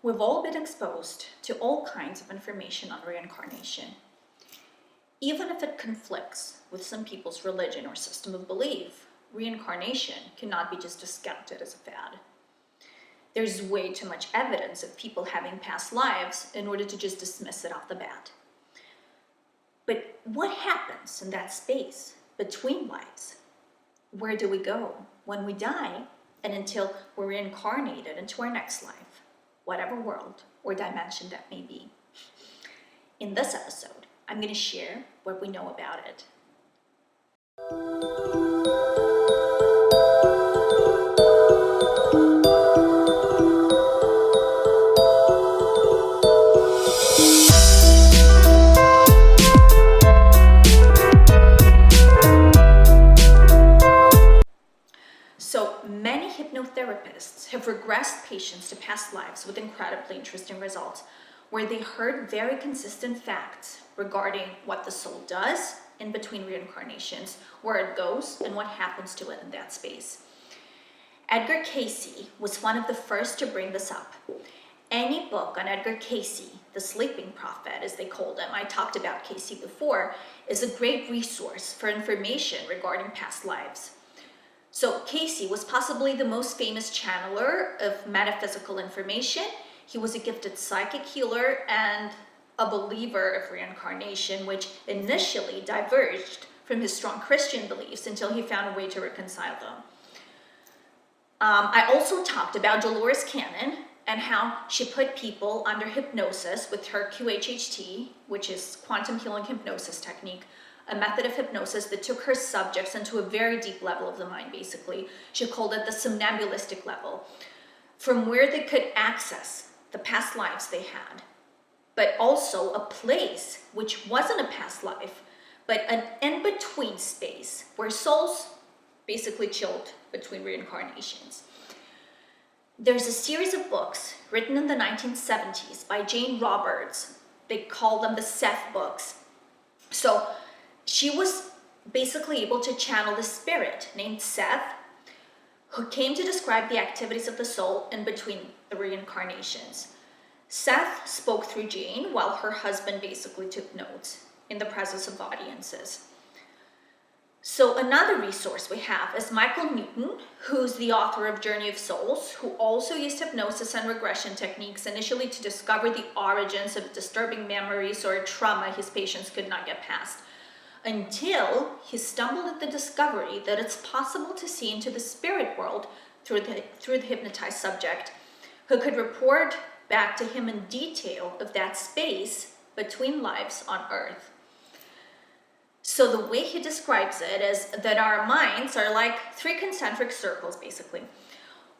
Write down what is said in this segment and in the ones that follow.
We've all been exposed to all kinds of information on reincarnation. Even if it conflicts with some people's religion or system of belief, reincarnation cannot be just discounted as a fad. There's way too much evidence of people having past lives in order to just dismiss it off the bat. But what happens in that space between lives? Where do we go when we die and until we're reincarnated into our next life, whatever world or dimension that may be? In this episode, I'm going to share what we know about it. So many hypnotherapists have regressed patients to past lives with incredibly interesting results, where they heard very consistent facts regarding what the soul does in between reincarnations, where it goes, and what happens to it in that space. Edgar Cayce was one of the first to bring this up. Any book on Edgar Cayce, the sleeping prophet as they called him, I talked about Cayce before, is a great resource for information regarding past lives. So Cayce was possibly the most famous channeler of metaphysical information. He was a gifted psychic healer and a believer of reincarnation, which initially diverged from his strong Christian beliefs until he found a way to reconcile them. I also talked about Dolores Cannon and how she put people under hypnosis with her QHHT, which is quantum healing hypnosis technique, a method of hypnosis that took her subjects into a very deep level of the mind, basically. She called it the somnambulistic level, from where they could access the past lives they had, but also a place which wasn't a past life, but an in-between space where souls basically chilled between reincarnations. There's a series of books written in the 1970s by Jane Roberts. They call them the Seth books. So she was basically able to channel the spirit named Seth, who came to describe the activities of the soul in between the reincarnations. Seth spoke through Jane while her husband basically took notes in the presence of audiences. So another resource we have is Michael Newton, who's the author of Journey of Souls, who also used hypnosis and regression techniques initially to discover the origins of disturbing memories or trauma his patients could not get past, until he stumbled at the discovery that it's possible to see into the spirit world through the hypnotized subject, who could report back to him in detail of that space between lives on Earth. So the way he describes it is that our minds are like three concentric circles, basically.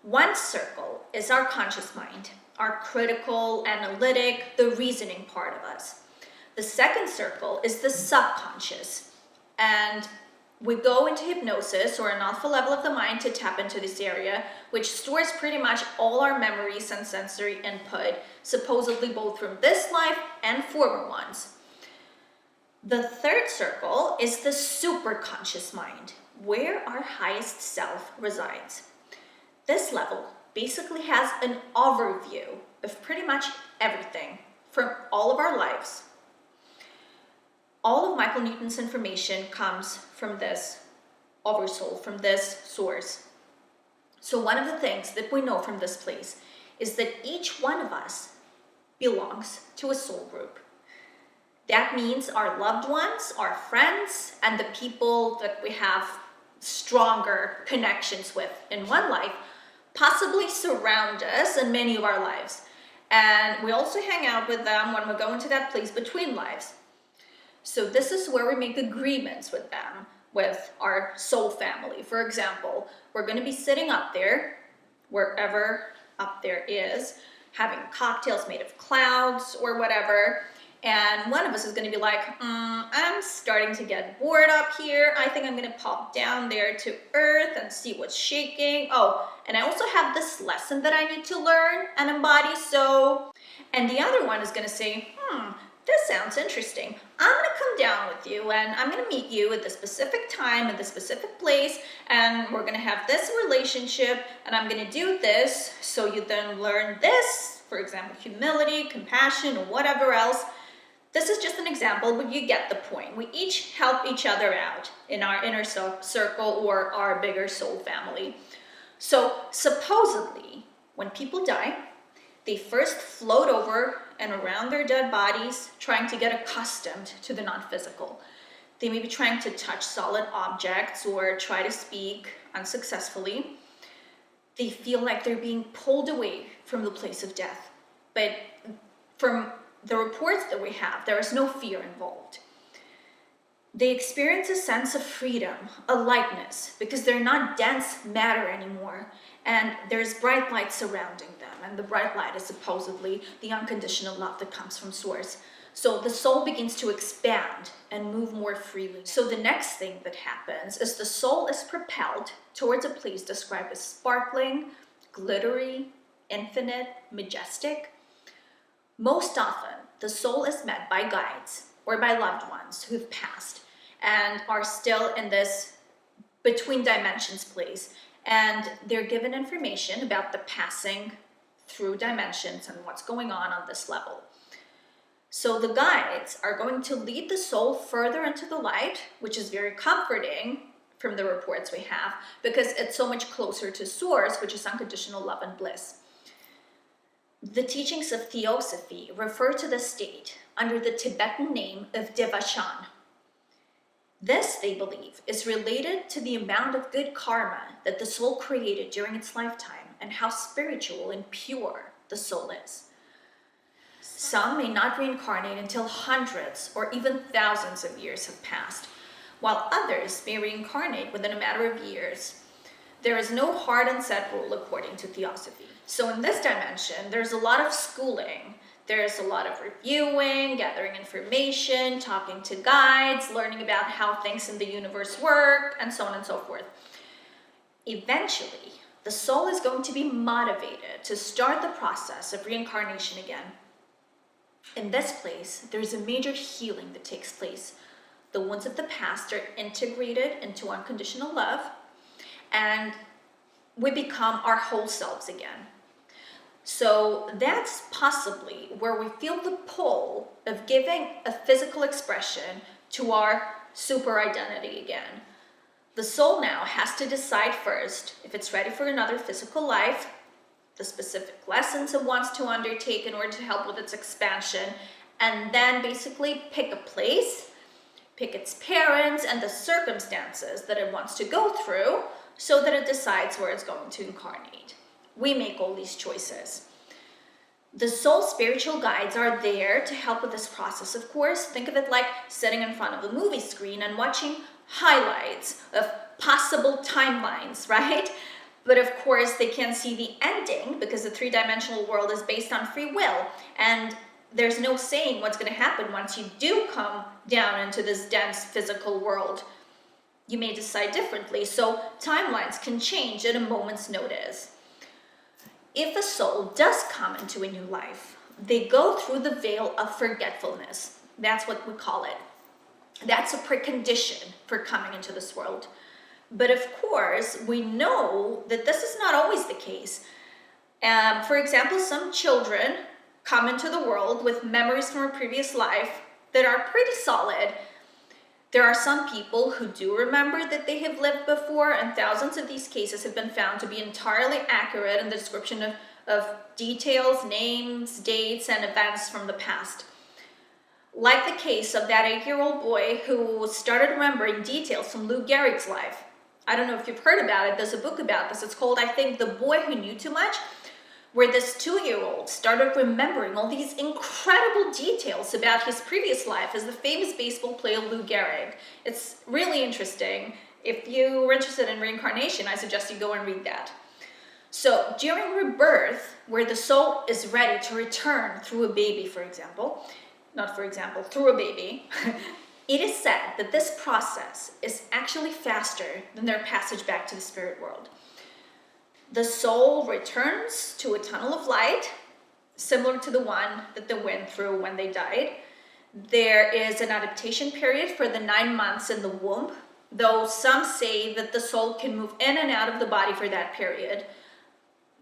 One circle is our conscious mind, our critical, analytic, the reasoning part of us. The second circle is the subconscious, and we go into hypnosis or an alpha level of the mind to tap into this area, which stores pretty much all our memories and sensory input, supposedly both from this life and former ones. The third circle is the superconscious mind, where our highest self resides. This level basically has an overview of pretty much everything from all of our lives. All of Michael Newton's information comes from this oversoul, from this source. So one of the things that we know from this place is that each one of us belongs to a soul group. That means our loved ones, our friends, and the people that we have stronger connections with in one life possibly surround us in many of our lives. And we also hang out with them when we go into that place between lives. So this is where we make agreements with them, with our soul family. For example, we're going to be sitting up there, wherever up there is, having cocktails made of clouds or whatever. And one of us is going to be like, I'm starting to get bored up here. I think I'm going to pop down there to Earth and see what's shaking. Oh, and I also have this lesson that I need to learn and embody. And the other one is going to say, this sounds interesting. I'm going to come down with you and I'm going to meet you at the specific time at the specific place, and we're going to have this relationship, and I'm going to do this so you then learn this for example, humility, compassion, or whatever else. This is just an example, but you get the point. We each help each other out in our inner circle or our bigger soul family. So supposedly, when people die, they first float over and around their dead bodies, trying to get accustomed to the non-physical. They may be trying to touch solid objects or try to speak unsuccessfully. They feel like they're being pulled away from the place of death. But from the reports that we have, there is no fear involved. They experience a sense of freedom, a lightness, because they're not dense matter anymore, and there's bright light surrounding them, and the bright light is supposedly the unconditional love that comes from Source. So the soul begins to expand and move more freely. So the next thing that happens is the soul is propelled towards a place described as sparkling, glittery, infinite, majestic. Most often, the soul is met by guides or by loved ones who've passed and are still in this between dimensions place. And they're given information about the passing through dimensions and what's going on this level. So the guides are going to lead the soul further into the light, which is very comforting from the reports we have, because it's so much closer to Source, which is unconditional love and bliss. The teachings of Theosophy refer to the state under the Tibetan name of Devachan. This, they believe, is related to the amount of good karma that the soul created during its lifetime and how spiritual and pure the soul is. Some may not reincarnate until hundreds or even thousands of years have passed, while others may reincarnate within a matter of years. There is no hard and set rule according to Theosophy. So in this dimension, there's a lot of schooling. There's a lot of reviewing, gathering information, talking to guides, learning about how things in the universe work, and so on and so forth. Eventually, the soul is going to be motivated to start the process of reincarnation again. In this place, there's a major healing that takes place. The wounds of the past are integrated into unconditional love, and we become our whole selves again. So that's possibly where we feel the pull of giving a physical expression to our super identity again. The soul now has to decide first if it's ready for another physical life, the specific lessons it wants to undertake in order to help with its expansion, and then basically pick a place, pick its parents and the circumstances that it wants to go through so that it decides where it's going to incarnate. We make all these choices. The soul spiritual guides are there to help with this process, of course. Think of it like sitting in front of a movie screen and watching highlights of possible timelines, right? But of course, they can't see the ending because the three-dimensional world is based on free will. And there's no saying what's going to happen once you do come down into this dense physical world. You may decide differently, so timelines can change at a moment's notice. If a soul does come into a new life, they go through the veil of forgetfulness. That's what we call it. That's a precondition for coming into this world. But of course, we know that this is not always the case. For example, some children come into the world with memories from a previous life that are pretty solid. There are some people who do remember that they have lived before, and thousands of these cases have been found to be entirely accurate in the description of details, names, dates, and events from the past. Like the case of that 8-year-old boy who started remembering details from Lou Gehrig's life. I don't know if you've heard about it. There's a book about this. It's called, I think, The Boy Who Knew Too Much, where this 2-year-old started remembering all these incredible details about his previous life as the famous baseball player Lou Gehrig. It's really interesting. If you were interested in reincarnation, I suggest you go and read that. So during rebirth, where the soul is ready to return through a baby, through a baby, it is said that this process is actually faster than their passage back to the spirit world. The soul returns to a tunnel of light, similar to the one that they went through when they died. There is an adaptation period for the 9 months in the womb, though some say that the soul can move in and out of the body for that period.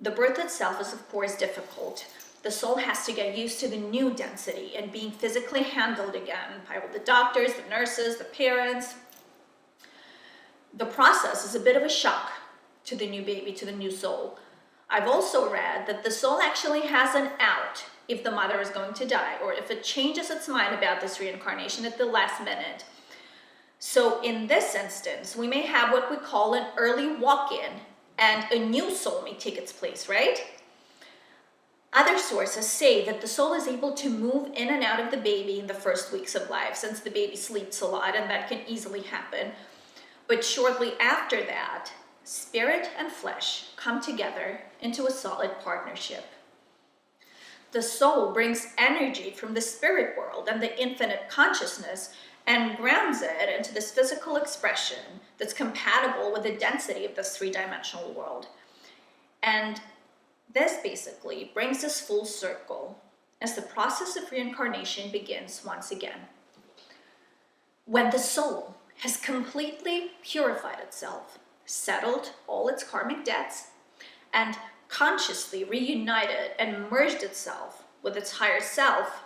The birth itself is, of course, difficult. the soul has to get used to the new density and being physically handled again by all the doctors, the nurses, the parents. The process is a bit of a shock to the new baby, to the new soul. I've also read that the soul actually has an out if the mother is going to die, or if it changes its mind about this reincarnation at the last minute. So in this instance, we may have what we call an early walk-in, and a new soul may take its place, right? Other sources say that the soul is able to move in and out of the baby in the first weeks of life, since the baby sleeps a lot, and that can easily happen. But shortly after that, spirit and flesh come together into a solid partnership. The soul brings energy from the spirit world and the infinite consciousness and grounds it into this physical expression that's compatible with the density of this three-dimensional world. And this basically brings us full circle as the process of reincarnation begins once again. When the soul has completely purified itself, settled all its karmic debts, and consciously reunited and merged itself with its higher self,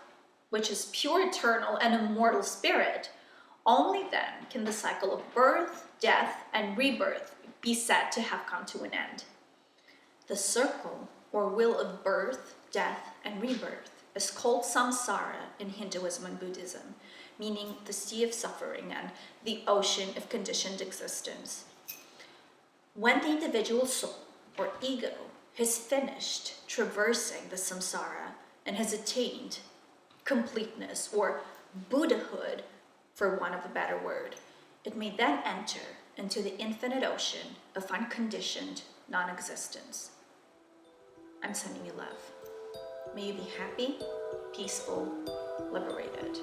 which is pure, eternal, and immortal spirit, only then can the cycle of birth, death, and rebirth be said to have come to an end. The circle, or wheel of birth, death, and rebirth, is called Samsara in Hinduism and Buddhism, meaning the sea of suffering and the ocean of conditioned existence. When the individual soul, or ego, has finished traversing the samsara and has attained completeness, or Buddhahood, for want of a better word, it may then enter into the infinite ocean of unconditioned non-existence. I'm sending you love. May you be happy, peaceful, liberated.